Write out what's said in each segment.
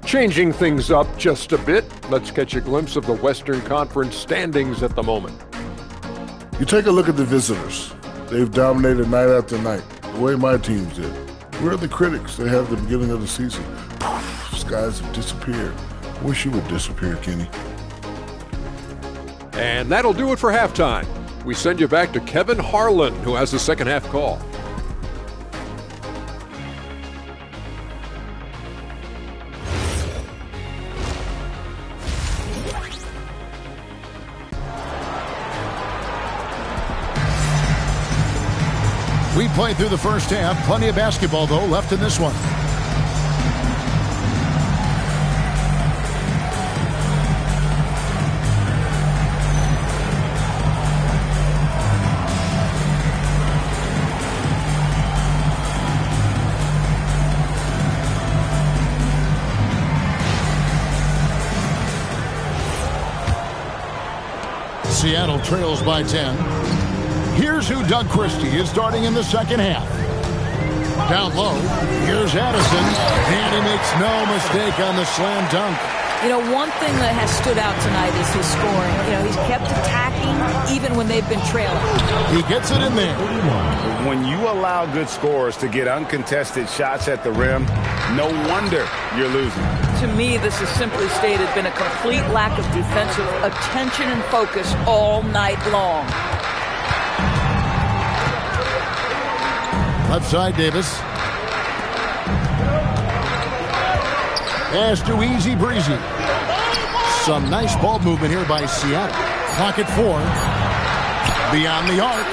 Changing things up just a bit, let's catch a glimpse of the Western Conference standings at the moment. You take a look at the visitors. They've dominated night after night, the way my teams did. Where are the critics they had at the beginning of the season? Poof, skies have disappeared. Wish you would disappear, Kenny. And that'll do it for halftime. We send you back to Kevin Harlan, who has the second half call. We played through the first half. Plenty of basketball, though, left in this one. Seattle trails by 10. Here's who Doug Christie is starting in the second half. Down low, here's Addison, and he makes no mistake on the slam dunk. You know, one thing that has stood out tonight is his scoring. You know, he's kept attacking even when they've been trailing. He gets it in there. When you allow good scorers to get uncontested shots at the rim, no wonder you're losing. To me, this has simply stated been a complete lack of defensive attention and focus all night long. Left side, Davis. Pass to Easy Breezy. Some nice ball movement here by Seattle. Clock at 4. Beyond the arc.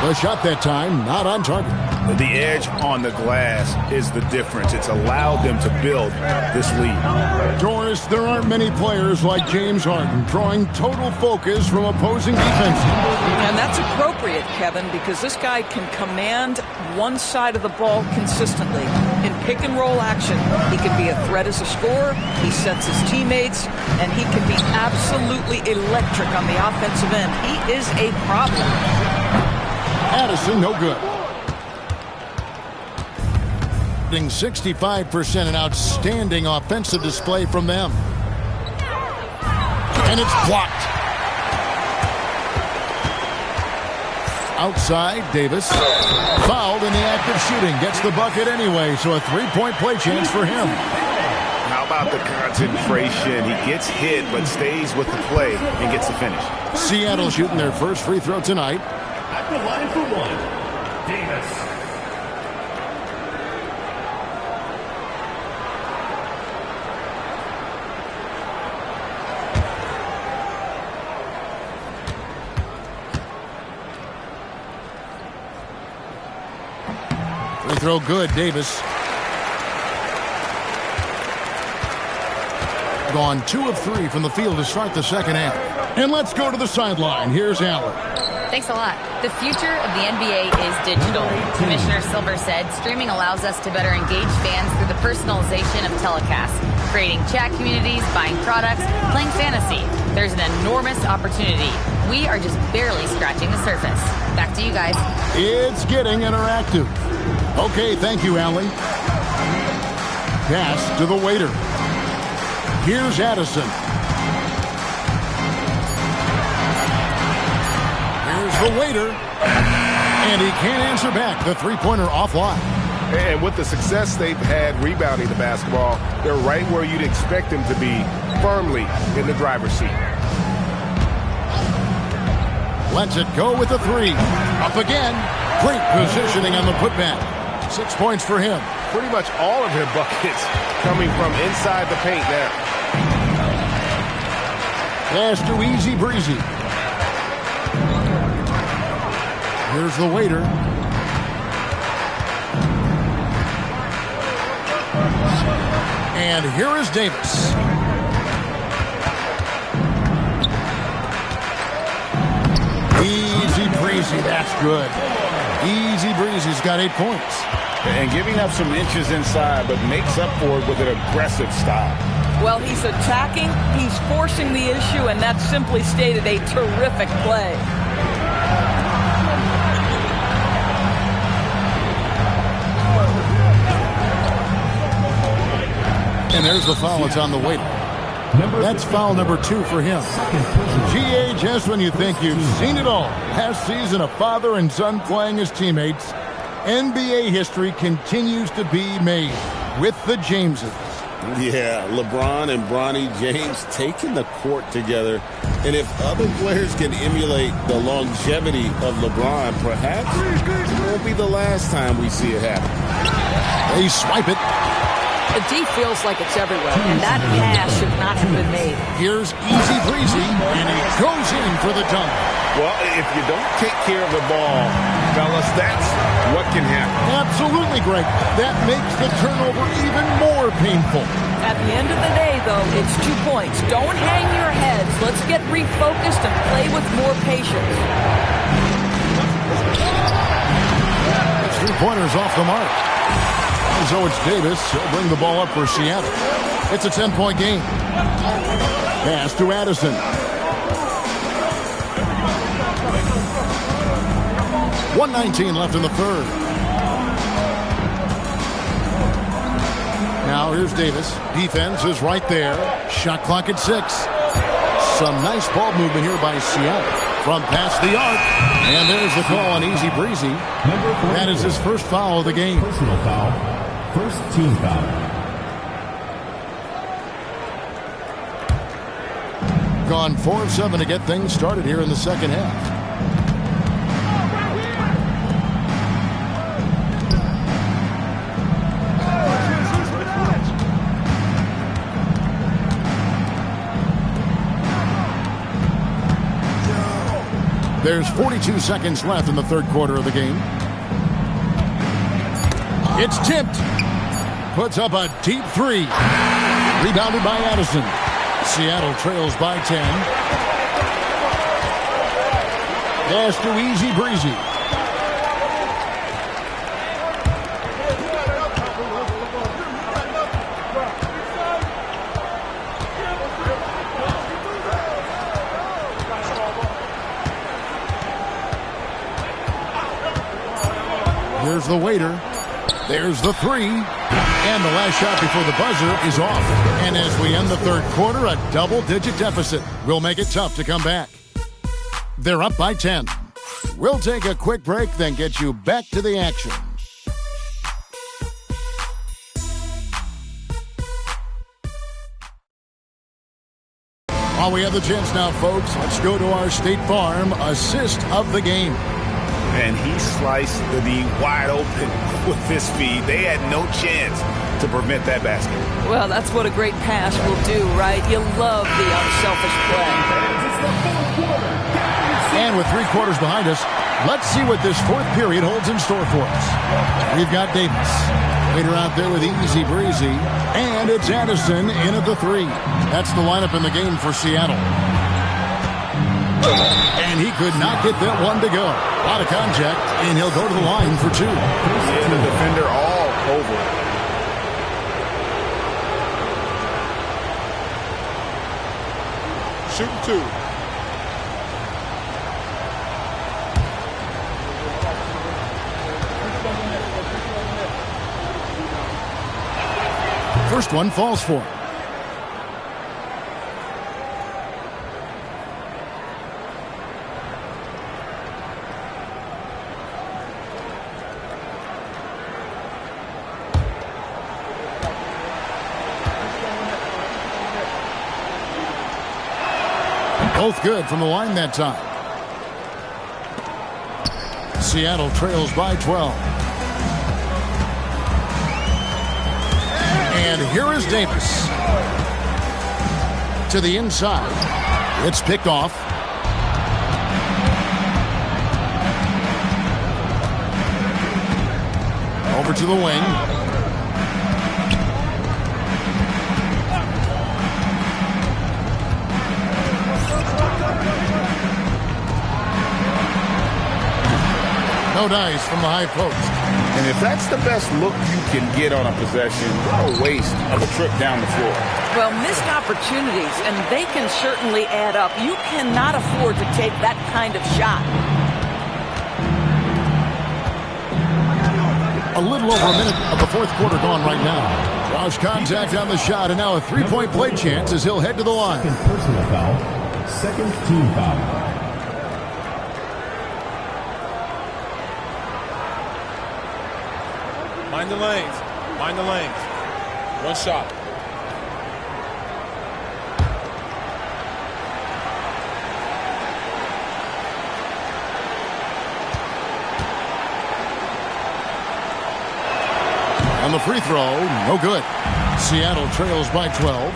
The shot that time, not on target. The edge on the glass is the difference. It's allowed them to build this lead. Doris, there aren't many players like James Harden drawing total focus from opposing defenses. And that's appropriate, Kevin, because this guy can command one side of the ball consistently. In pick and roll action, he can be a threat as a scorer, he sets his teammates, and he can be absolutely electric on the offensive end. He is a problem. Addison, no good. 65%, an outstanding offensive display from them. And it's blocked. Outside, Davis. Fouled in the act of shooting. Gets the bucket anyway, so a three-point play chance for him. How about the concentration? He gets hit, but stays with the play and gets the finish. Seattle shooting their first free throw tonight. At the line for one, Davis. Free throw good, Davis. Gone 2 of 3 from the field to start the second half. And let's go to the sideline. Here's Allen. Thanks a lot. The future of the NBA is digital. Commissioner Silver said streaming allows us to better engage fans through the personalization of telecasts, creating chat communities, buying products, playing fantasy. There's an enormous opportunity. We are just barely scratching the surface. Back to you guys. It's getting interactive. Okay, thank you, Allie. Pass to the waiter. Here's Addison. Here's the waiter. And he can't answer back. The three-pointer offline. And with the success they've had rebounding the basketball, they're right where you'd expect them to be, firmly in the driver's seat. Lets it go with the three. Up again. Great positioning on the putback. 6 points for him. Pretty much all of their buckets coming from inside the paint there. Pass to Easy Breezy. Here's the waiter. And here is Davis. Easy Breezy, that's good. Easy Breezy's got 8 points. And giving up some inches inside, but makes up for it with an aggressive style. Well, he's attacking, he's forcing the issue, and that's simply stated a terrific play. And there's the foul. It's on the waiter. That's foul number 2 for him. GA, just when you think you've seen it all. Last season, a father and son playing as teammates. NBA history continues to be made with the Jameses. Yeah, LeBron and Bronny James taking the court together. And if other players can emulate the longevity of LeBron, perhaps it won't be the last time we see it happen. They swipe it. The D feels like it's everywhere, and that pass should not have been made. Here's Easy Breezy, and he goes in for the dunk. Well, if you don't take care of the ball, fellas, that's what can happen. Absolutely, Greg. That makes the turnover even more painful. At the end of the day, though, it's 2 points. Don't hang your heads. Let's get refocused and play with more patience. 3-pointers off the mark. So it's Davis. He'll bring the ball up for Seattle. It's a 10-point game. Pass to Addison. 1:19 left in the third. Now here's Davis. Defense is right there. Shot clock at 6. Some nice ball movement here by Seattle. From past the arc. And there's the call on Easy Breezy. That is his first foul of the game. Personal foul. First team foul. Gone 4 of 7 to get things started here in the second half. There's 42 seconds left in the third quarter of the game. It's tipped. Puts up a deep 3. Rebounded by Addison. Seattle trails by 10. Pass to Easy Breezy. Here's the waiter. There's the 3. And the last shot before the buzzer is off. And as we end the third quarter, a double-digit deficit will make it tough to come back. They're up by 10. We'll take a quick break, then get you back to the action. While we have the chance now, folks, let's go to our State Farm assist of the game. And he sliced the D wide open with his feed. They had no chance to prevent that basket. Well, that's what a great pass will do, right? You love the unselfish play. And with 3 quarters behind us, let's see what this fourth period holds in store for us. We've got Davis. Waiter out there with Easy Breezy. And it's Addison in at the 3. That's the lineup in the game for Seattle. And he could not get that one to go. Out of contact, and he'll go to the line for 2. Yeah, the defender all over. Shooting 2. First one falls for him. Both good from the line that time. Seattle trails by 12. And here is Davis. To the inside. It's picked off. Over to the wing. No dice from the high post. And if that's the best look you can get on a possession, what a waste of a trip down the floor. Well, missed opportunities, and they can certainly add up. You cannot afford to take that kind of shot. A little over a minute of the fourth quarter gone right now. Draws contact on the shot, and now a three-point play chance as he'll head to the line. Second personal foul. Second team foul. Mind the lanes. Mind the lanes. One shot. On the free throw, no good. Seattle trails by 12.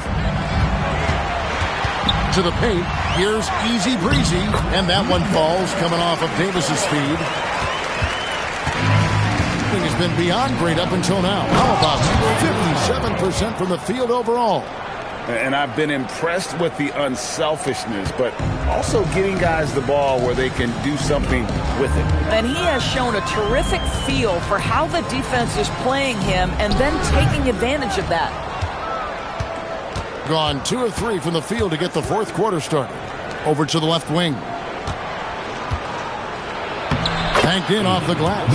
To the paint, here's easy breezy, and that one falls coming off of Davis's speed. Has been beyond great up until now. How about 57% from the field overall? And I've been impressed with the unselfishness, but also getting guys the ball where they can do something with it. And he has shown a terrific feel for how the defense is playing him and then taking advantage of that. Gone 2 of 3 from the field to get the fourth quarter started. Over to the left wing. Banked in off the glass.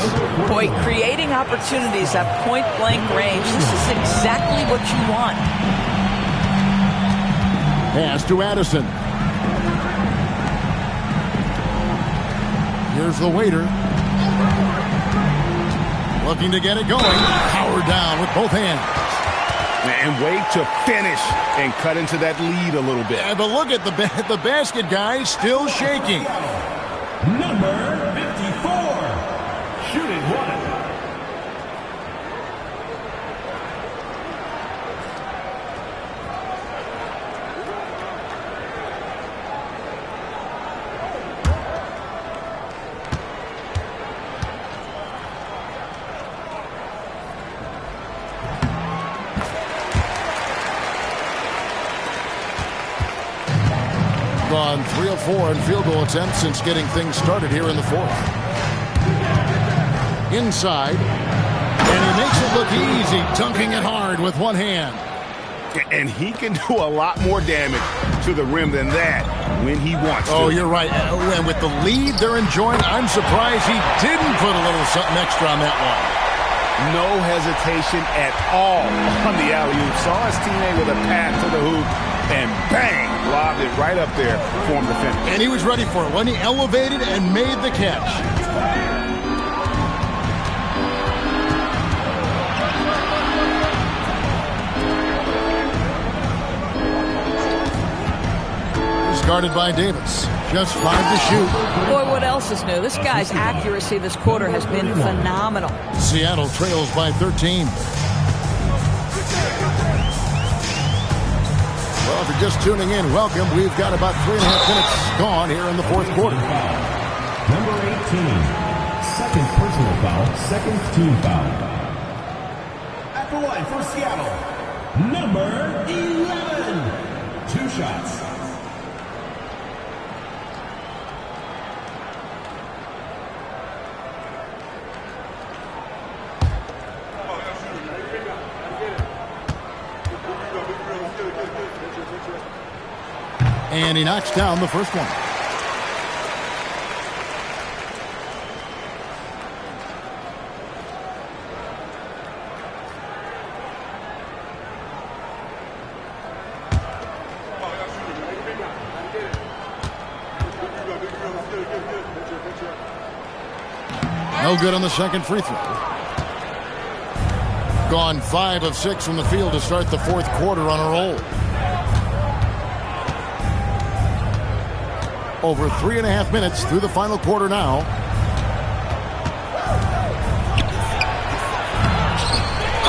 Boy, creating opportunities at point-blank range. This is exactly what you want. Pass to Addison. Here's the waiter. Looking to get it going. Power down with both hands. And wait to finish and cut into that lead a little bit. Yeah, but look at the basket guy still shaking. Number 54. Shooting one. Gone 3 of 4 in field goal attempts since getting things started here in the fourth. Inside, and he makes it look easy, dunking it hard with one hand. And he can do a lot more damage to the rim than that when he wants to. Oh, you're right. And with the lead they're enjoying, I'm surprised he didn't put a little something extra on that one. No hesitation at all on the alley-oop. Saw his teammate with a pass to the hoop, and bang, lobbed it right up there for him to finish. And he was ready for it when he elevated and made the catch. Guarded by Davis. Just 5 to shoot. Boy, what else is new? This guy's accuracy this quarter has been phenomenal. Seattle trails by 13. Well, if you're just tuning in, welcome. We've got about 3.5 minutes gone here in the fourth quarter. Number 18. Second personal foul. Second team foul. At the line for Seattle. Number 11. 2 shots. And he knocks down the first one. No good on the second free throw. Gone 5 of 6 from the field to start the fourth quarter on a roll. Over 3.5 minutes through the final quarter now.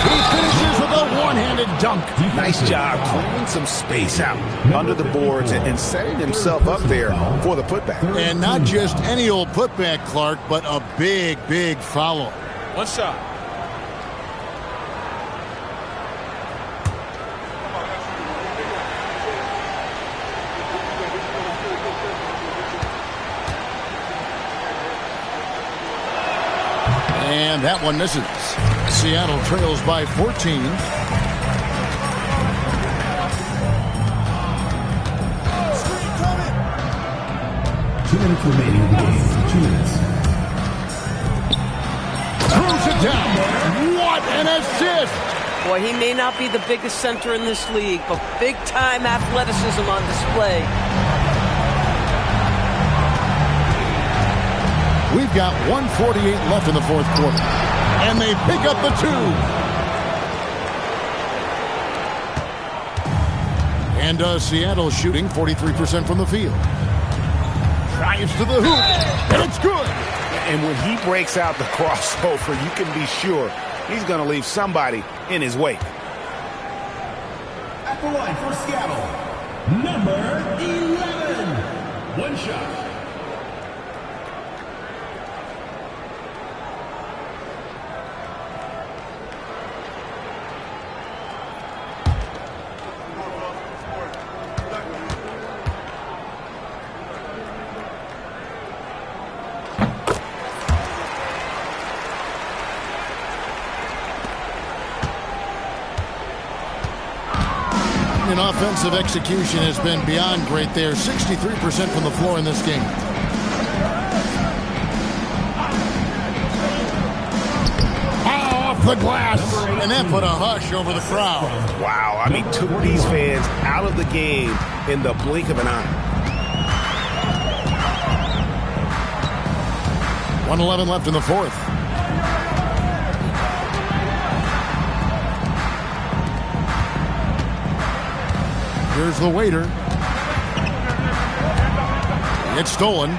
He finishes with a one-handed dunk. Nice job clearing some space out under the boards and setting himself up there for the putback. And not just any old putback, Clark, but a big, big follow. One shot. And that one misses. Seattle trails by 14. 2 minutes remaining in the game. 2 minutes. Throws it down. What an assist! Boy, he may not be the biggest center in this league, but big-time athleticism on display. We've got 1:48 left in the fourth quarter. And they pick up the 2. And Seattle shooting 43% from the field. Drives to the hoop, and it's good. And when he breaks out the crossover, you can be sure he's going to leave somebody in his wake. At the line for Seattle, number 11. One shot. And offensive execution has been beyond great there. 63% from the floor in this game. Off the glass. And that put a hush over the crowd. Wow, I mean, took these fans out of the game in the blink of an eye. 1:11 left in the fourth. Here's the waiter. It's stolen.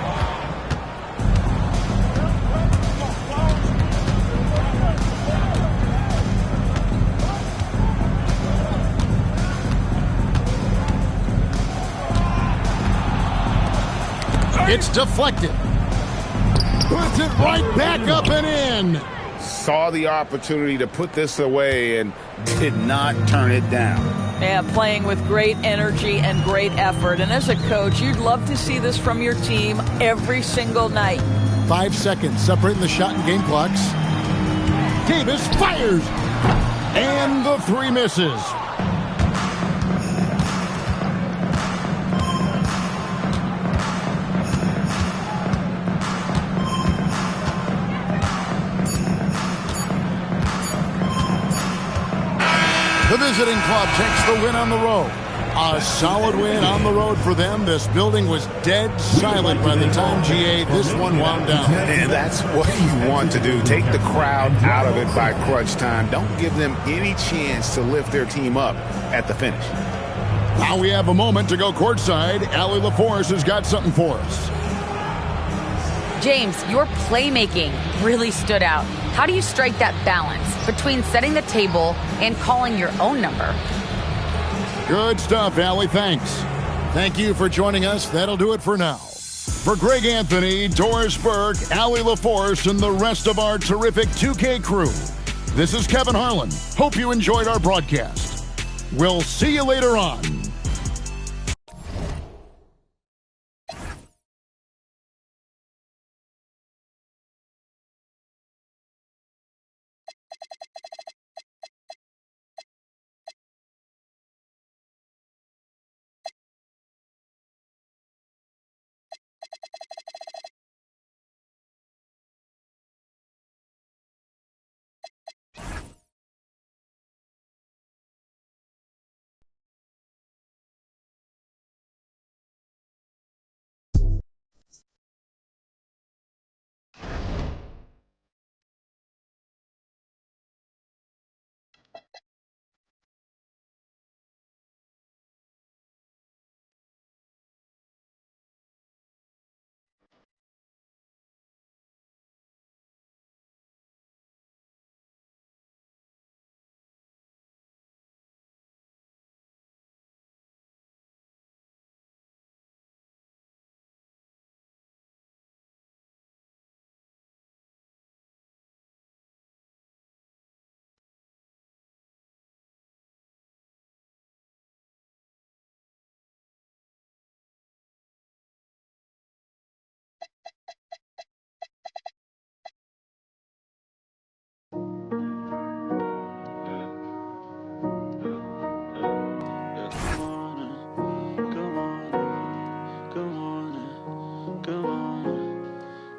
It's deflected. Puts it right back up and in. Saw the opportunity to put this away and did not turn it down. Yeah, playing with great energy and great effort. And as a coach, you'd love to see this from your team every single night. 5 seconds separating the shot and game clocks. Davis fires. And the 3 misses. The visiting club takes the win on the road. A solid win on the road for them. This building was dead silent by the time, GA, this one wound down. And that's what you want to do. Take the crowd out of it by crunch time. Don't give them any chance to lift their team up at the finish. Now we have a moment to go courtside. Allie LaForce has got something for us. James, your playmaking really stood out. How do you strike that balance between setting the table and calling your own number? Good stuff, Allie. Thanks. Thank you for joining us. That'll do it for now. For Greg Anthony, Doris Burke, Allie LaForce, and the rest of our terrific 2K crew, this is Kevin Harlan. Hope you enjoyed our broadcast. We'll see you later on.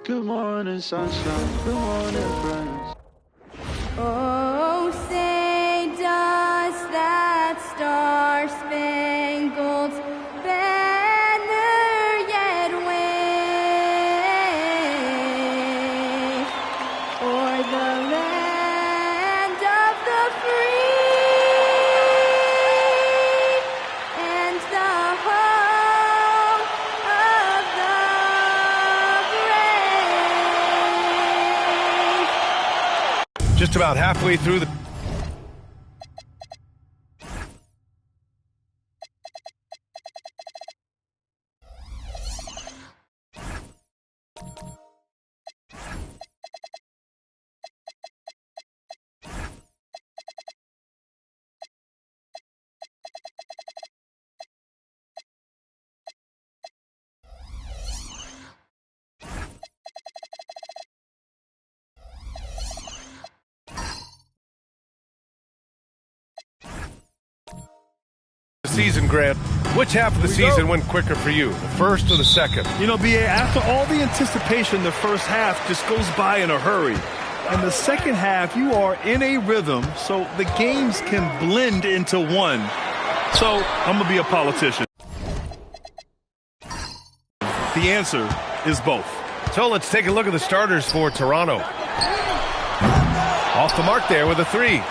Good morning, sunshine. Good morning, friends. Oh, say, just about halfway through the... season, Grant. Which half of the season went quicker for you, the first or the second? You know, BA, after all the anticipation, the first half just goes by in a hurry. And the second half, you are in a rhythm, so the games can blend into one. So, I'm going to be a politician. The answer is both. So let's take a look at the starters for Toronto. Off the mark there with a 3.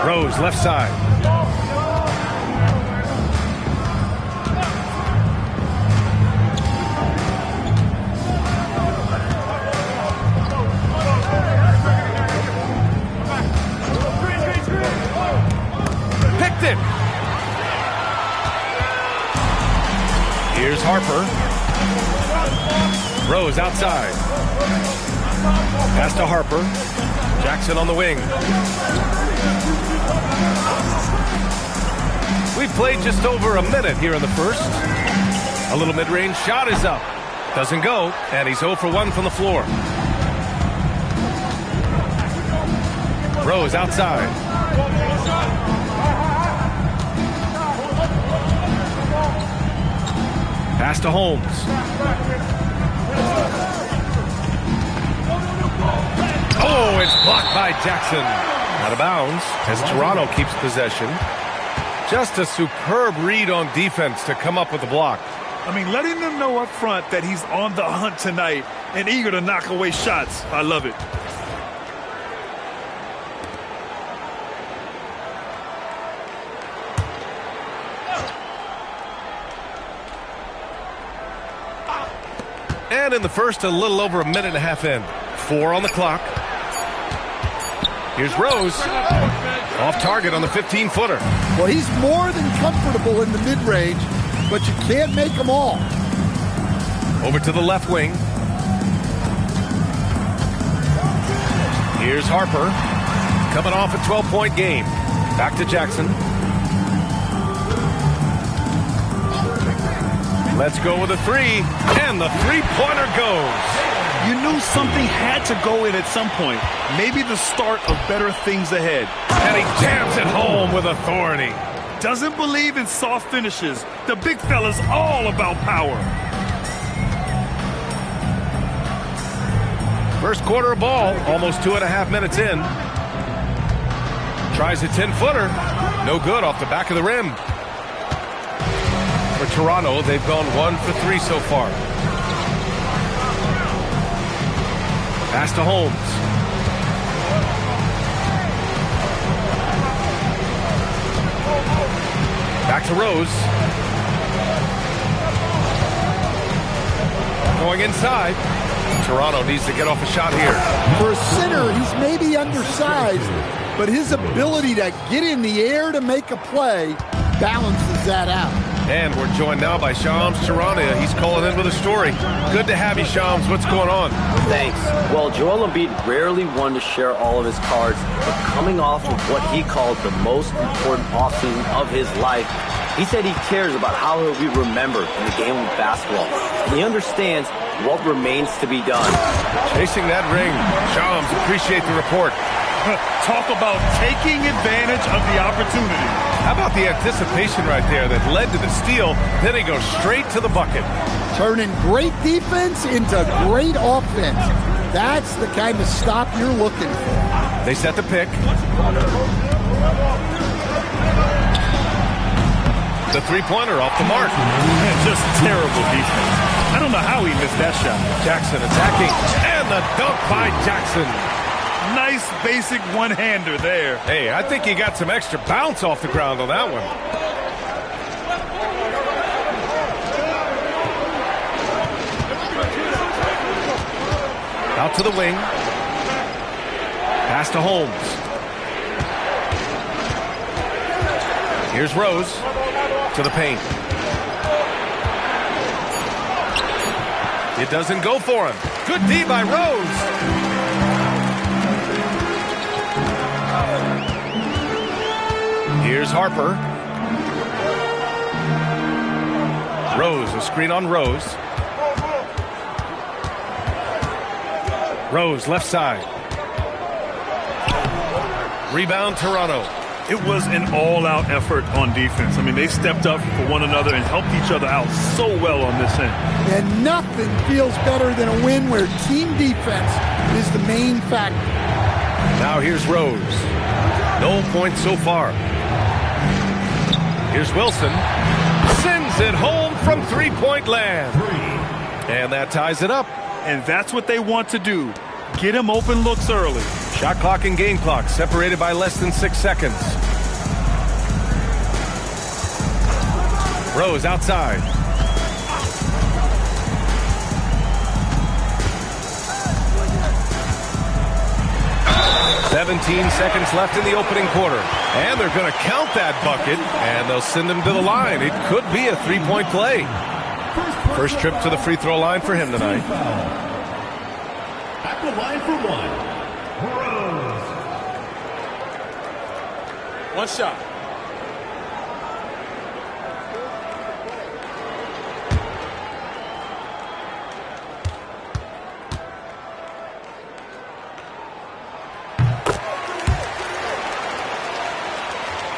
Rose, left side. Picked it. Here's Harper. Rose outside. Pass to Harper. Jackson on the wing. We've played just over a minute here in the first. A little mid-range shot is up. Doesn't go, and he's 0 for 1 from the floor. Rose outside. Pass to Holmes. Oh, it's blocked by Jackson. Out of bounds as Toronto keeps possession. Just a superb read on defense to come up with the block. I mean, letting them know up front that he's on the hunt tonight and eager to knock away shots. I love it. And in the first, a little over a minute and a half in. 4 on the clock. Here's Rose. Off target on the 15-footer. Well, he's more than comfortable in the mid-range, but you can't make them all. Over to the left wing. Here's Harper. Coming off a 12-point game. Back to Jackson. Let's go with a 3. And the three-pointer goes. You knew something had to go in at some point. Maybe the start of better things ahead. And he jams it home with authority. Doesn't believe in soft finishes. The big fella's all about power. First quarter of ball, almost 2.5 minutes in. Tries a 10-footer. No good off the back of the rim. For Toronto, they've gone 1 for 3 so far. Pass to Holmes. Back to Rose. Going inside. Toronto needs to get off a shot here. For a center, he's maybe undersized, but his ability to get in the air to make a play balances that out. And we're joined now by Shams Charania. He's calling in with a story. Good to have you, Shams. What's going on? Thanks. Well, Joel Embiid rarely wanted to share all of his cards, but coming off of what he called the most important offseason of his life, he said he cares about how he'll be remembered in the game of basketball. And he understands what remains to be done. Chasing that ring. Shams, appreciate the report. Talk about taking advantage of the opportunity. How about the anticipation right there that led to the steal, then he goes straight to the bucket. Turning great defense into great offense. That's the kind of stop you're looking for. They set the pick. The three-pointer off the mark. Just terrible defense. I don't know how he missed that shot. Jackson attacking, and the dunk by Jackson. Nice basic one-hander there. Hey, I think he got some extra bounce off the ground on that one. Out to the wing. Pass to Holmes. Here's Rose to the paint. It doesn't go for him. Good D by Rose. Here's Harper. Rose, a screen on Rose. Rose, left side. Rebound, Toronto. It was an all-out effort on defense. I mean, they stepped up for one another and helped each other out so well on this end. And nothing feels better than a win where team defense is the main factor. Now here's Rose. No points so far. Here's Wilson. Sends it home from three-point land. And that ties it up. And that's what they want to do. Get him open looks early. Shot clock and game clock separated by less than 6 seconds. Rose outside. "17 seconds left in the opening quarter. And they're going to count that bucket, and they'll send him to the line. It could be a three-point play. First trip to the free throw line for him tonight. At the line for one, Rose. One shot.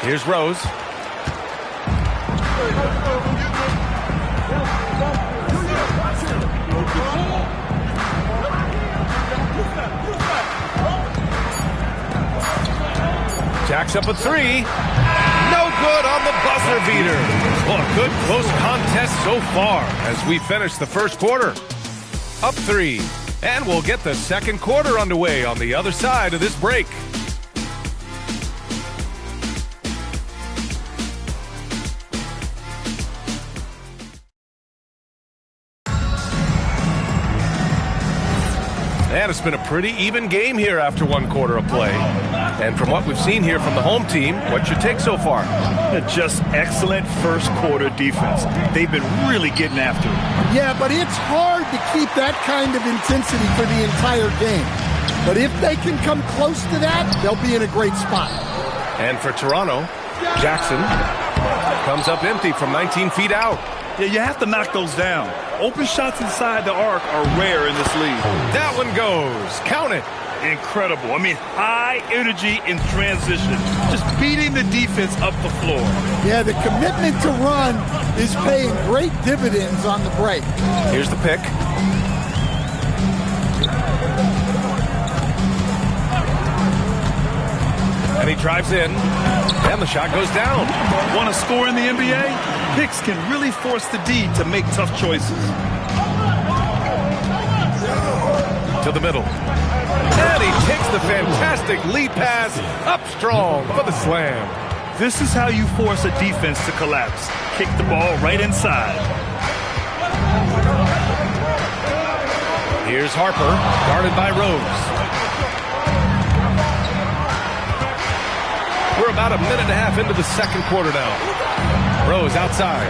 Here's Rose. Jacks up a three. No good on the buzzer beater. Well, a good close contest so far as we finish the first quarter. Up 3. And we'll get the second quarter underway on the other side of this break. And it's been a pretty even game here after one quarter of play. And from what we've seen here from the home team, what's your take so far? Just excellent first quarter defense. They've been really getting after it. Yeah, but it's hard to keep that kind of intensity for the entire game. But if they can come close to that, they'll be in a great spot. And for Toronto, Jackson comes up empty from 19 feet out. Yeah, you have to knock those down. Open shots inside the arc are rare in this league. That one goes. Count it. Incredible. I mean, high energy in transition. Just beating the defense up the floor. Yeah, the commitment to run is paying great dividends on the break. Here's the pick. And he drives in. And the shot goes down. Want to score in the NBA? Picks can really force the D to make tough choices. To the middle. And he takes the fantastic lead pass up strong for the slam. This is how you force a defense to collapse. Kick the ball right inside. Here's Harper, guarded by Rose. We're about a minute and a half into the second quarter now. Rose outside.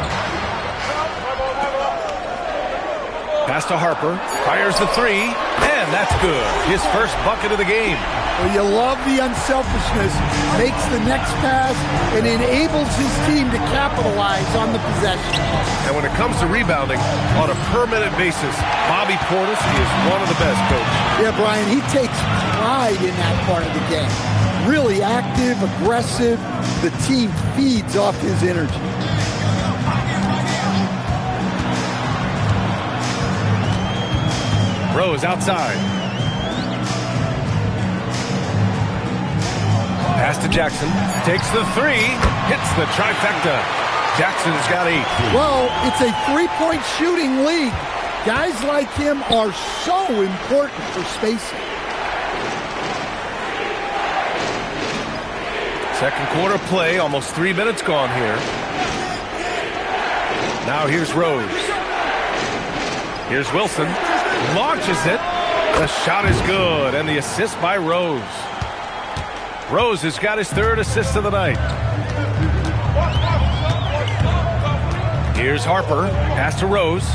Pass to Harper. Fires the three. And that's good. His first bucket of the game. Well, you love the unselfishness. Makes the next pass and enables his team to capitalize on the possession. And when it comes to rebounding, on a per-minute basis, Bobby Portis is one of the best, Coach. Yeah, Brian, he takes pride in that part of the game. Really active, aggressive. The team feeds off his energy. Rose outside. Pass to Jackson. Takes the three. Hits the trifecta. Jackson's got 8. Well, it's a three-point shooting league. Guys like him are so important for spacing. Second quarter play, almost 3 minutes gone here. Now here's Rose. Here's Wilson. Launches it. The shot is good, and the assist by Rose. Rose has got his third assist of the night. Here's Harper. Pass to Rose.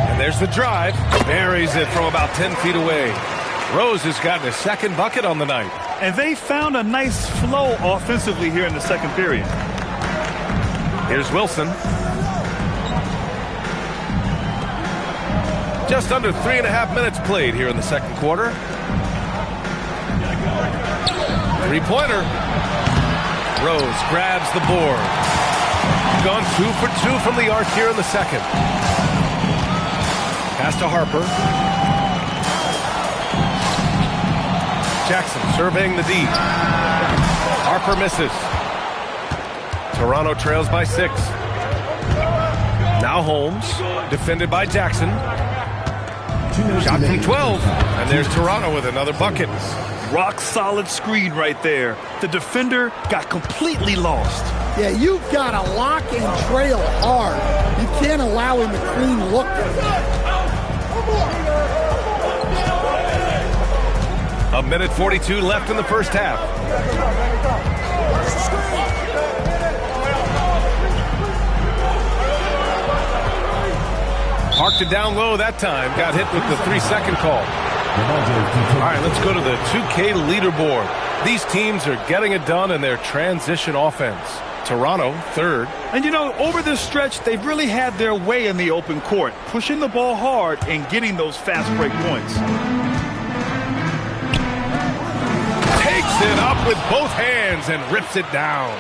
And there's the drive. Buries it from about 10 feet away. Rose has gotten his second bucket on the night. And they found a nice flow offensively here in the second period. Here's Wilson. Just under 3.5 minutes played here in the second quarter. Three-pointer. Rose grabs the board. Gone 2 for 2 from the arc here in the second. Pass to Harper. Jackson surveying the D. Harper misses. Toronto trails by 6. Now Holmes, defended by Jackson. Shot from 12, and there's Toronto with another bucket. Rock solid screen right there. The defender got completely lost. Yeah, you've got to lock and trail hard. You can't allow him a clean look. A minute 42 left in the first half. Parked it down low that time. Got hit with the 3-second call. All right, let's go to the 2K leaderboard. These teams are getting it done in their transition offense. Toronto, third. And, you know, over this stretch, they've really had their way in the open court, pushing the ball hard and getting those fast break points. Takes it up with both hands and rips it down.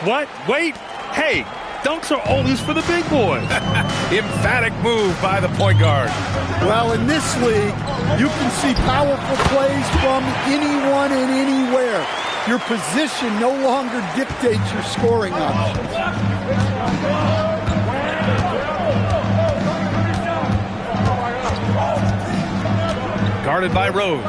What? Wait. Hey, dunks are always for the big boys. Emphatic move by the point guard. Well, in this league, you can see powerful plays from anyone and anywhere. Your position no longer dictates your scoring options. Guarded by Rose.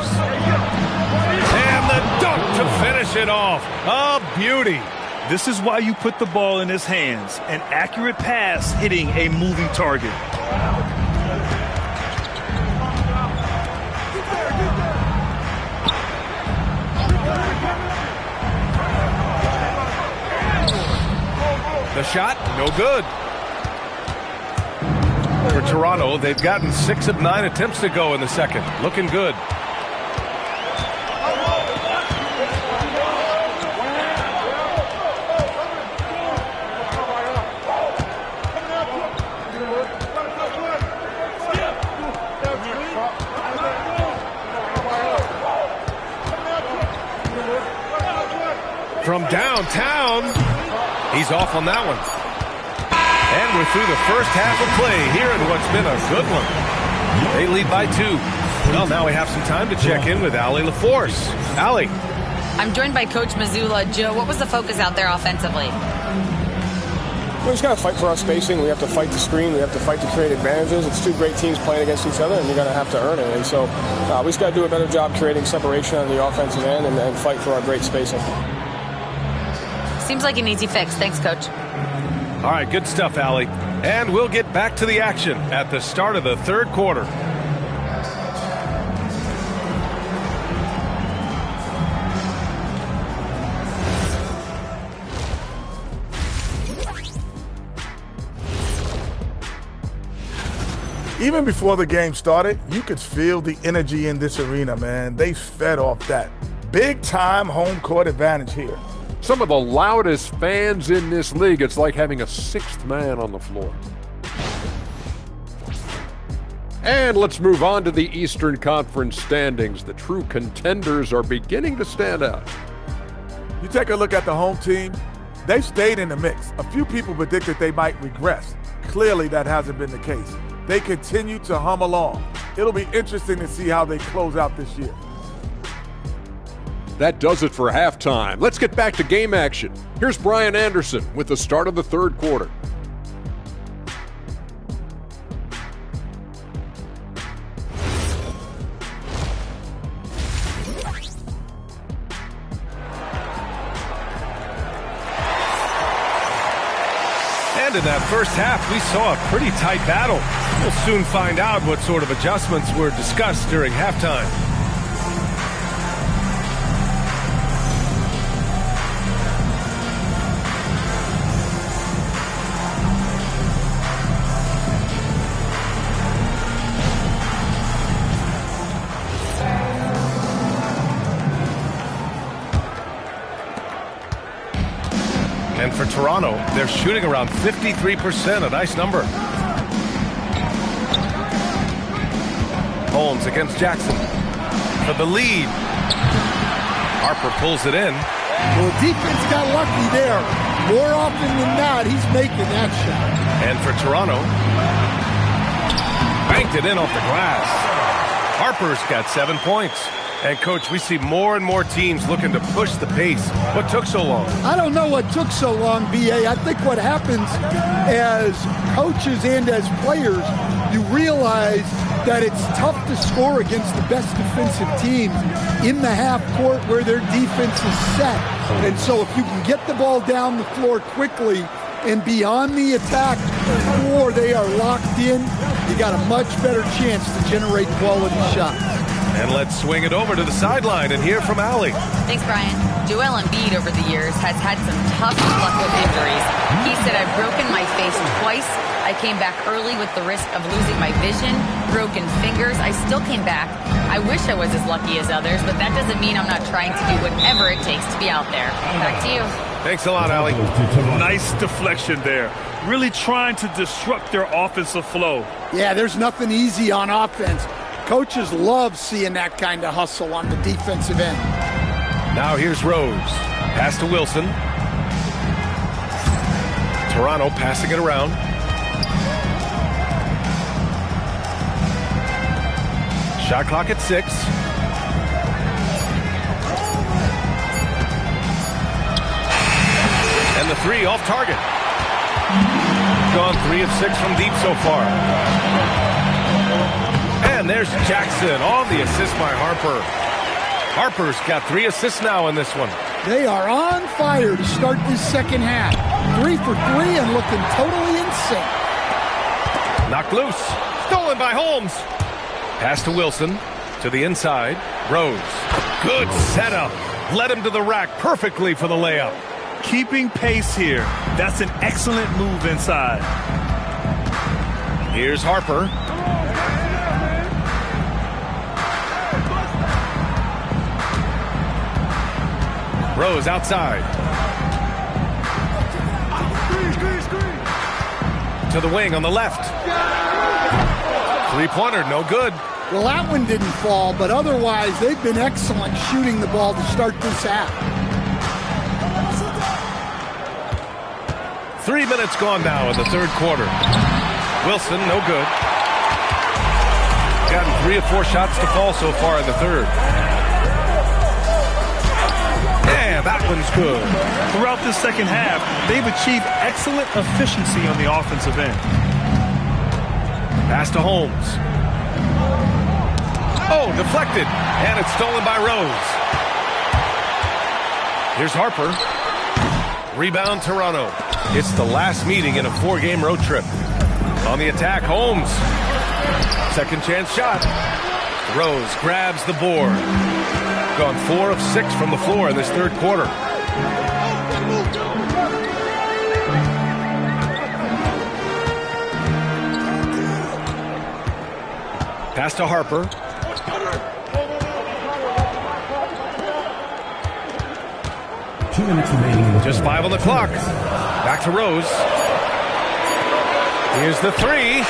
And the dunk to finish it off. A beauty. This is why you put the ball in his hands. An accurate pass hitting a moving target. The shot, no good. For Toronto, they've gotten 6 of 9 attempts to go in the second. Looking good. From downtown, he's off on that one. And we're through the first half of play here in what's been a good one. They lead by 2. Well, now we have some time to check in with Allie LaForce. Allie. I'm joined by Coach Mazzulla. Joe, what was the focus out there offensively? We just got to fight for our spacing. We have to fight the screen. We have to fight to create advantages. It's 2 great teams playing against each other, and you're going to have to earn it. And so we just got to do a better job creating separation on the offensive end and fight for our great spacing. Seems like an easy fix. Thanks, Coach. All right, good stuff, Allie. And we'll get back to the action at the start of the third quarter. Even before the game started, you could feel the energy in this arena, man. They fed off that. Big-time home court advantage here. Some of the loudest fans in this league. It's like having a 6th man on the floor. And let's move on to the Eastern Conference standings. The true contenders are beginning to stand out. You take a look at the home team, they've stayed in the mix. A few people predicted they might regress. Clearly, that hasn't been the case. They continue to hum along. It'll be interesting to see how they close out this year. That does it for halftime. Let's get back to game action. Here's Brian Anderson with the start of the third quarter. And in that first half, we saw a pretty tight battle. We'll soon find out what sort of adjustments were discussed during halftime. And for Toronto, they're shooting around 53%, a nice number. Holmes against Jackson for the lead. Harper pulls it in. Well, defense got lucky there. More often than not, he's making that shot. And for Toronto, banked it in off the glass. Harper's got 7 points. And, Coach, we see more and more teams looking to push the pace. What took so long? I don't know what took so long, B.A. I think what happens as coaches and as players, you realize that it's tough to score against the best defensive teams in the half court where their defense is set. And so if you can get the ball down the floor quickly and beyond the attack or they are locked in, you got a much better chance to generate quality shots. And let's swing it over to the sideline and hear from Allie. Thanks, Brian. Joel Embiid over the years has had some tough luck with injuries. He said, I've broken my face twice. I came back early with the risk of losing my vision, broken fingers. I still came back. I wish I was as lucky as others, but that doesn't mean I'm not trying to do whatever it takes to be out there. Back to you. Thanks a lot, Allie. Nice deflection there. Really trying to disrupt their offensive flow. Yeah, there's nothing easy on offense. Coaches love seeing that kind of hustle on the defensive end. Now here's Rose. Pass to Wilson. Toronto passing it around. Shot clock at 6. And the 3 off target. Gone 3 of 6 from deep so far. And there's Jackson on the assist by Harper. Harper's got 3 assists now in this one. They are on fire to start this second half. 3 for 3 and looking totally in sync. Knocked loose. Stolen by Holmes. Pass to Wilson. To the inside. Rose. Good setup. Led him to the rack perfectly for the layup. Keeping pace here. That's an excellent move inside. Here's Harper. Rose outside. To the wing on the left. 3-pointer, no good. Well, that one didn't fall, but otherwise they've been excellent shooting the ball to start this half. 3 minutes gone now in the third quarter. Wilson, no good. Gotten 3 of 4 shots to fall so far in the third. That one's good. Throughout this second half, they've achieved excellent efficiency on the offensive end. Pass to Holmes. Oh, deflected. And it's stolen by Rose. Here's Harper. Rebound, Toronto. It's the last meeting in a 4-game road trip. On the attack, Holmes. Second chance shot. Rose grabs the board. Gone 4 of 6 from the floor in this third quarter. Pass to Harper. Just 5 on the clock. Back to Rose. Here's the 3.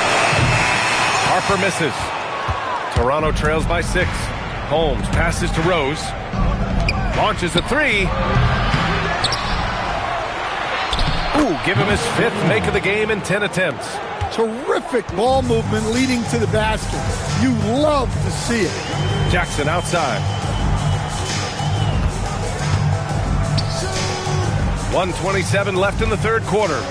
Harper misses. Toronto trails by 6. Holmes passes to Rose. Launches a 3. Ooh, give him his 5th make of the game in 10 attempts. Terrific ball movement leading to the basket. You love to see it. Jackson outside. 1:27 left in the third quarter.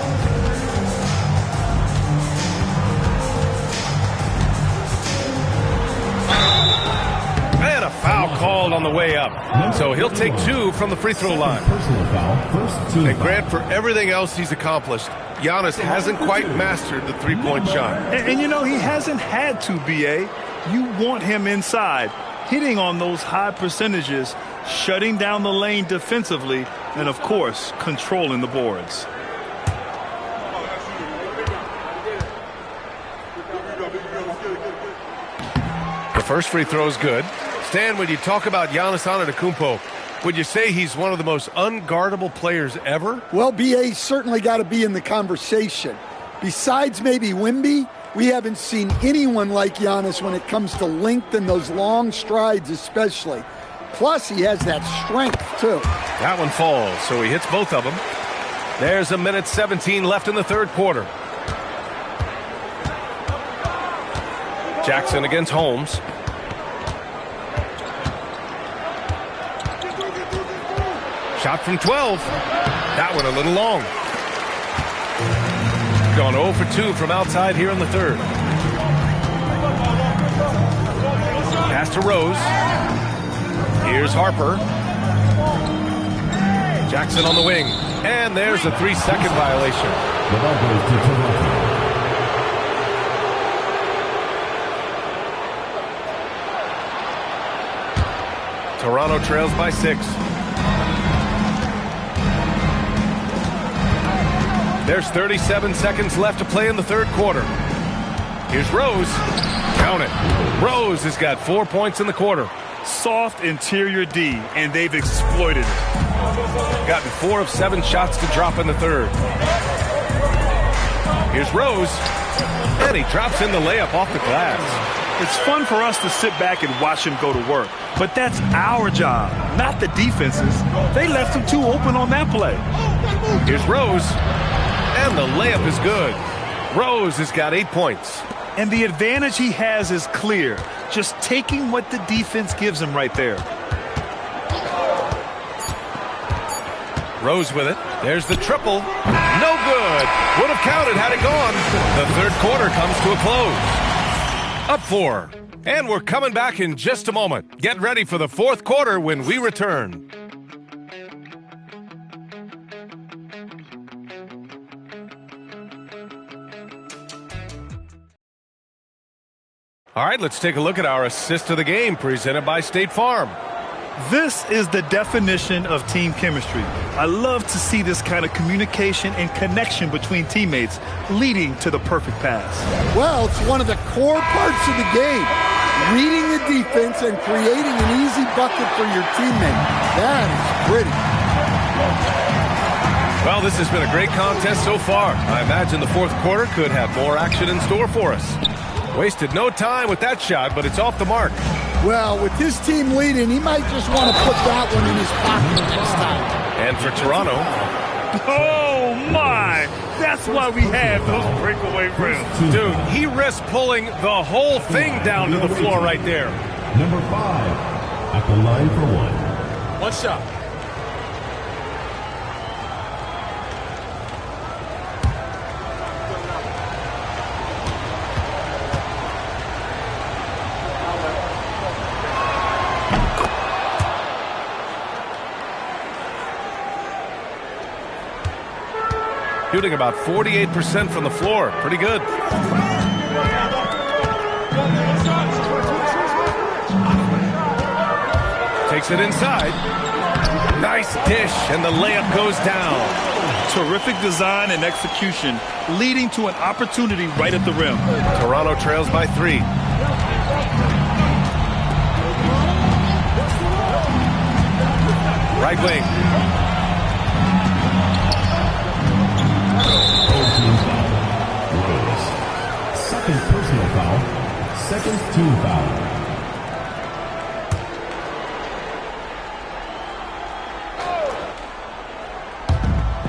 And a foul foul called on the way up. So he'll take 2 from the free throw line. And Grant, for everything else he's accomplished, Giannis hasn't quite mastered the three-point shot. And you know, he hasn't had to, B.A. You want him inside, hitting on those high percentages, shutting down the lane defensively, and, of course, controlling the boards. The first free throw is good. Stan, when you talk about Giannis Antetokounmpo, would you say he's one of the most unguardable players ever? Well, B.A.'s certainly got to be in the conversation. Besides maybe Wemby, we haven't seen anyone like Giannis when it comes to length and those long strides especially. Plus, he has that strength, too. That one falls, so he hits both of them. There's a minute 17 left in the third quarter. Jackson against Holmes. Shot from 12. That one a little long. Gone 0 for 2 from outside here in the third. Pass to Rose. Here's Harper. Jackson on the wing. And there's a 3-second violation. The ball goes to Toronto. Toronto trails by 6. There's 37 seconds left to play in the third quarter. Here's Rose. Count it. Rose has got 4 points in the quarter. Soft interior D, and they've exploited it. Gotten 4 of 7 shots to drop in the third. Here's Rose. And he drops in the layup off the glass. It's fun for us to sit back and watch him go to work. But that's our job, not the defense's. They left him too open on that play. Here's Rose. And the layup is good. Rose has got 8 points. And the advantage he has is clear. Just taking what the defense gives him right there. Rose with it. There's the triple. No good. Would have counted had it gone. The third quarter comes to a close. Up 4. And we're coming back in just a moment. Get ready for the fourth quarter when we return. All right, let's take a look at our assist of the game presented by State Farm. This is the definition of team chemistry. I love to see this kind of communication and connection between teammates leading to the perfect pass. Well, it's one of the core parts of the game. Reading the defense and creating an easy bucket for your teammate. That is pretty. Well, this has been a great contest so far. I imagine the fourth quarter could have more action in store for us. Wasted no time with that shot, but it's off the mark. Well, with his team leading, he might just want to put that one in his pocket next time. And for Toronto. Oh, my! That's why we have those breakaway rims. Dude, he risked pulling the whole thing down to the floor right there. Number 5 at the line for 1. One shot. Shooting about 48% from the floor. Pretty good. Takes it inside. Nice dish, and the layup goes down. Terrific design and execution, leading to an opportunity right at the rim. Toronto trails by 3. Right wing. Second personal foul. Second team foul.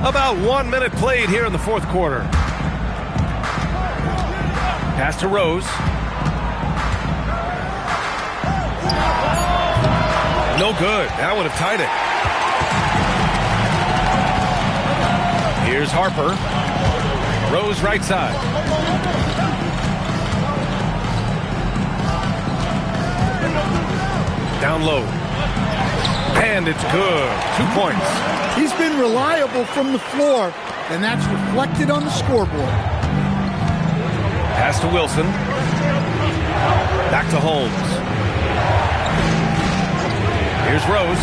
About 1 minute played here in the fourth quarter. Pass to Rose. No good. That would have tied it. Here's Harper. Rose right side. Down low. And it's good. 2 points. He's been reliable from the floor, and that's reflected on the scoreboard. Pass to Wilson. Back to Holmes. Here's Rose.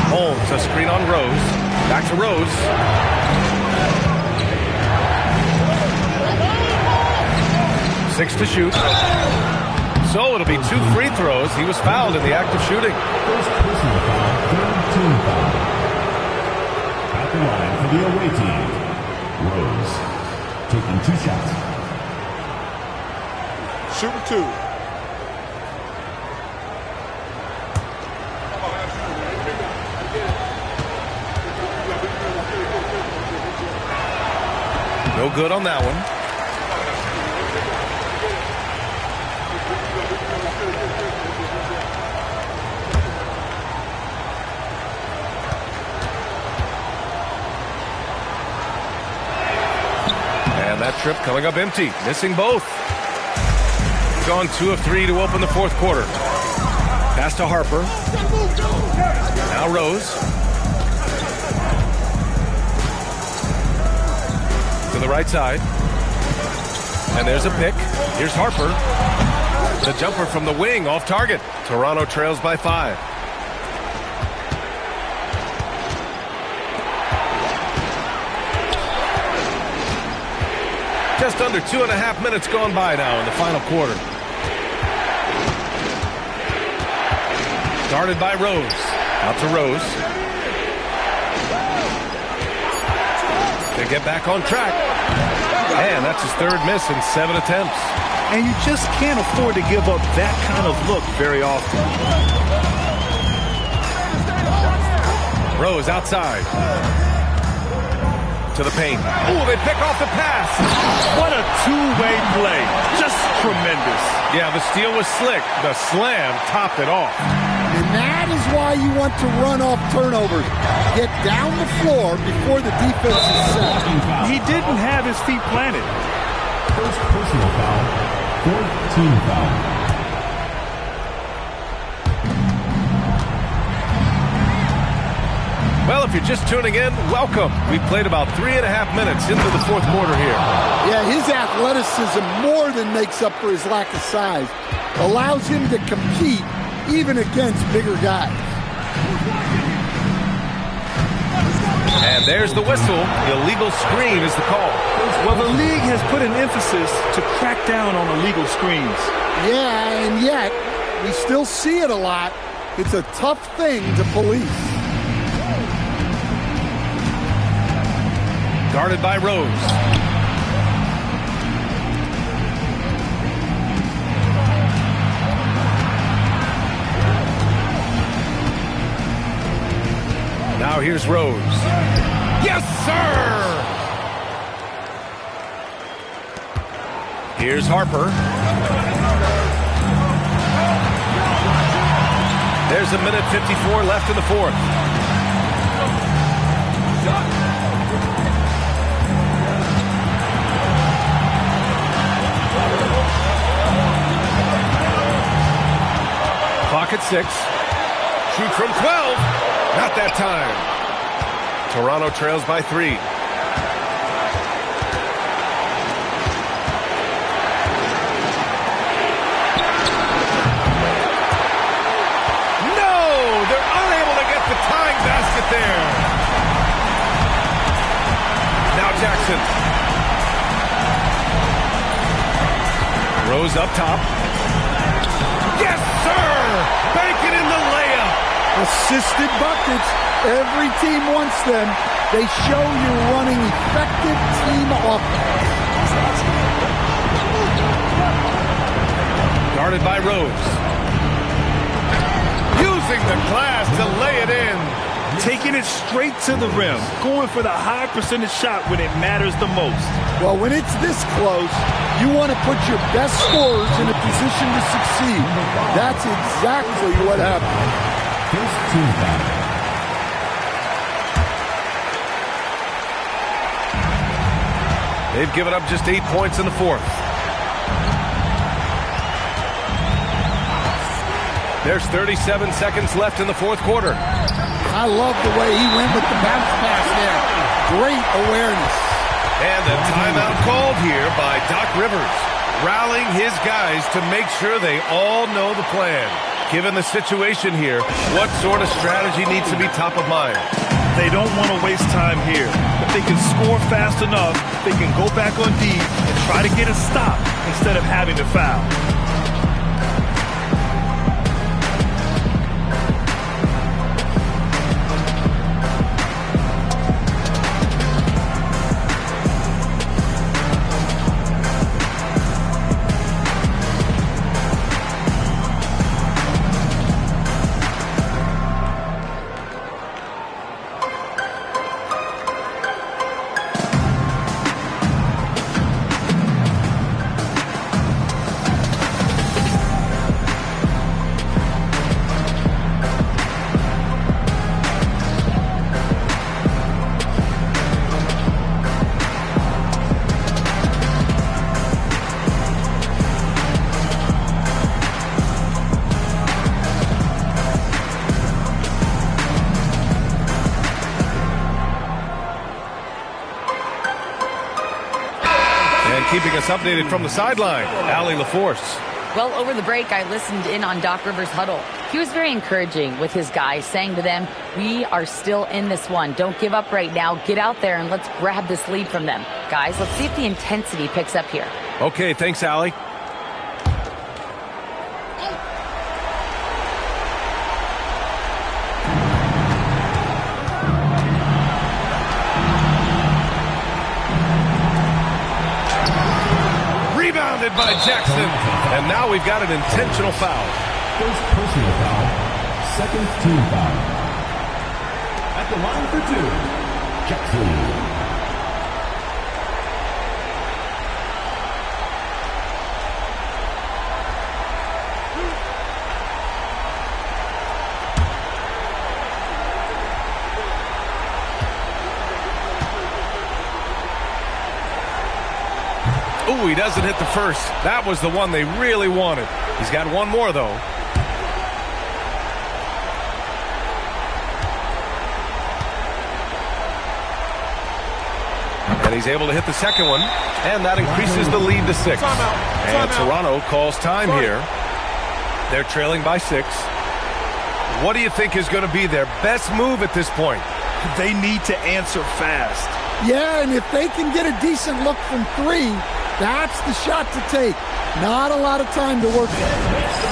Holmes, a screen on Rose. Back to Rose. Six to shoot. So it'll be 2 free throws. He was fouled in the act of shooting. First personal foul, third team foul. At the line for the away team, Rose taking 2 shots. Shooting 2. No good on that one. And that trip coming up empty, missing both. Gone 2 of 3 to open the fourth quarter. Pass to Harper. Now Rose. To the right side. And there's a pick. Here's Harper. The jumper from the wing off target. Toronto trails by 5. Just under 2.5 minutes gone by now in the final quarter. Guarded by Rose. Out to Rose. They get back on track. And that's his 3rd miss in 7 attempts. And you just can't afford to give up that kind of look very often. Rose outside. To the paint. Ooh, they pick off the pass. What a two-way play. Just tremendous. Yeah, the steal was slick. The slam topped it off. And that is why you want to run off turnovers. Get down the floor before the defense is set. He didn't have his feet planted. First personal foul, 4th team foul. Well, if you're just tuning in, welcome. We played about 3.5 minutes into the fourth quarter here. Yeah, his athleticism more than makes up for his lack of size. Allows him to compete even against bigger guys. And there's the whistle. Illegal screen is the call. Well, the league has put an emphasis to crack down on illegal screens. Yeah, and yet we still see it a lot. It's a tough thing to police. Guarded by Rose. Now here's Rose. Yes, sir! Here's Harper. There's 1:54 left in the fourth. Clock at 6. Shoot from 12. Not that time. Toronto trails by 3. No! They're unable to get the tying basket there. Now Jackson. Rose up top. Yes, sir! Bank it in the layup. Assisted buckets. Every team wants them. They show you're running effective team offense. Guarded by Rose. Using the glass to lay it in. Taking it straight to the rim. Going for the high percentage shot when it matters the most. Well, when it's this close, you want to put your best scorers in a position to succeed. That's exactly what happened. First team foul. They've given up just 8 points in the fourth. There's 37 seconds left in the fourth quarter. I love the way he went with the bounce pass there. Great awareness. And a timeout called here by Doc Rivers, rallying his guys to make sure they all know the plan. Given the situation here, what sort of strategy needs to be top of mind? They don't want to waste time here. If they can score fast enough, they can go back on D and try to get a stop instead of having to foul. Keeping us updated from the sideline, Allie LaForce. Well, over the break, I listened in on Doc Rivers' huddle. He was very encouraging with his guys, saying to them, we are still in this one. Don't give up right now. Get out there and let's grab this lead from them. Guys, let's see if the intensity picks up here. Okay, thanks, Allie. By Jackson, and now we've got an intentional foul. First personal foul, second team foul. At the line for two, Jackson. Ooh, he doesn't hit the first. That was the one they really wanted. He's got one more, though. And he's able to hit the second one, and that increases the lead to 6. And Toronto calls time here. They're trailing by 6. What do you think is going to be their best move at this point? They need to answer fast. Yeah, and if they can get a decent look from 3, that's the shot to take. Not a lot of time to work with.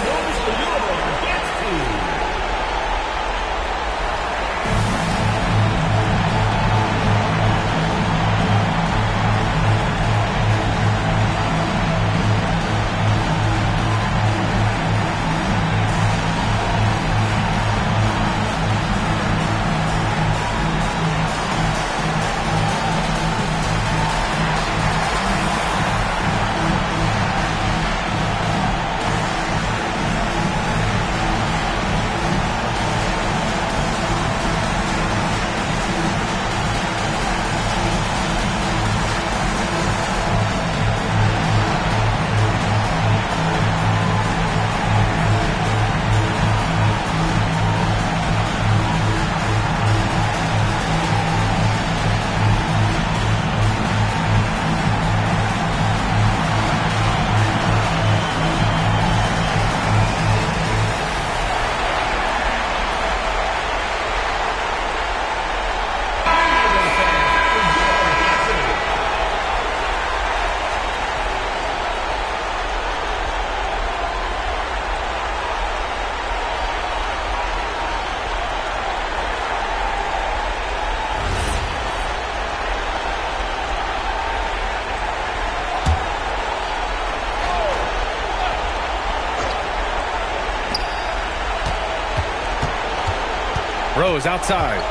Rose outside.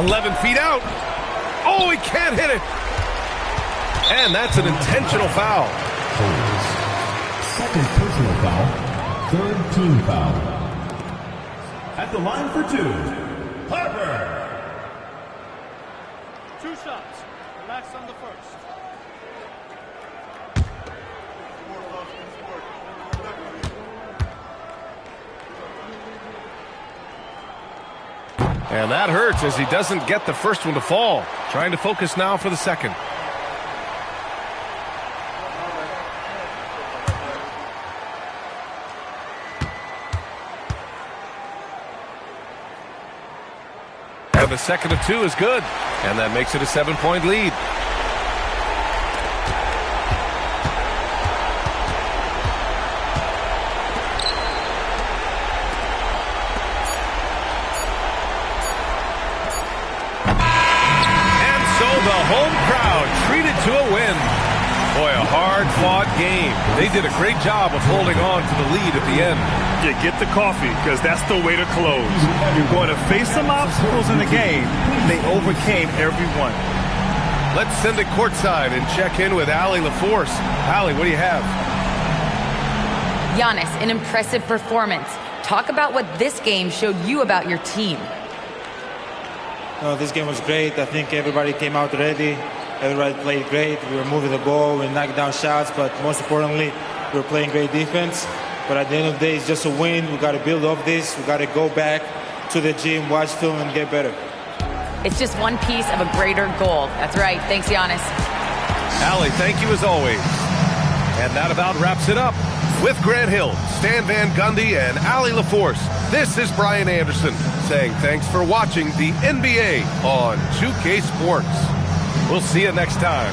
11 feet out. Oh, he can't hit it. And that's an intentional foul. Second personal foul. Third team foul. At the line for 2, Harper. 2 shots. Relax on the first. And that hurts as he doesn't get the first one to fall. Trying to focus now for the second. And the second of two is good. And that makes it a 7-point lead. To a win. Boy, a hard-fought game. They did a great job of holding on to the lead at the end. Yeah, get the coffee, because that's the way to close. You're going to face some obstacles in the game. They overcame every one. Let's send it courtside and check in with Allie LaForce. Allie, what do you have? Giannis, an impressive performance. Talk about what this game showed you about your team. This game was great. I think everybody came out ready. Everybody played great. We were moving the ball. We knocked down shots. But most importantly, we were playing great defense. But at the end of the day, it's just a win. We got to build off this. We got to go back to the gym, watch film, and get better. It's just one piece of a greater goal. That's right. Thanks, Giannis. Allie, thank you as always. And that about wraps it up. With Grant Hill, Stan Van Gundy, and Allie LaForce, this is Brian Anderson saying thanks for watching the NBA on 2K Sports. We'll see you next time.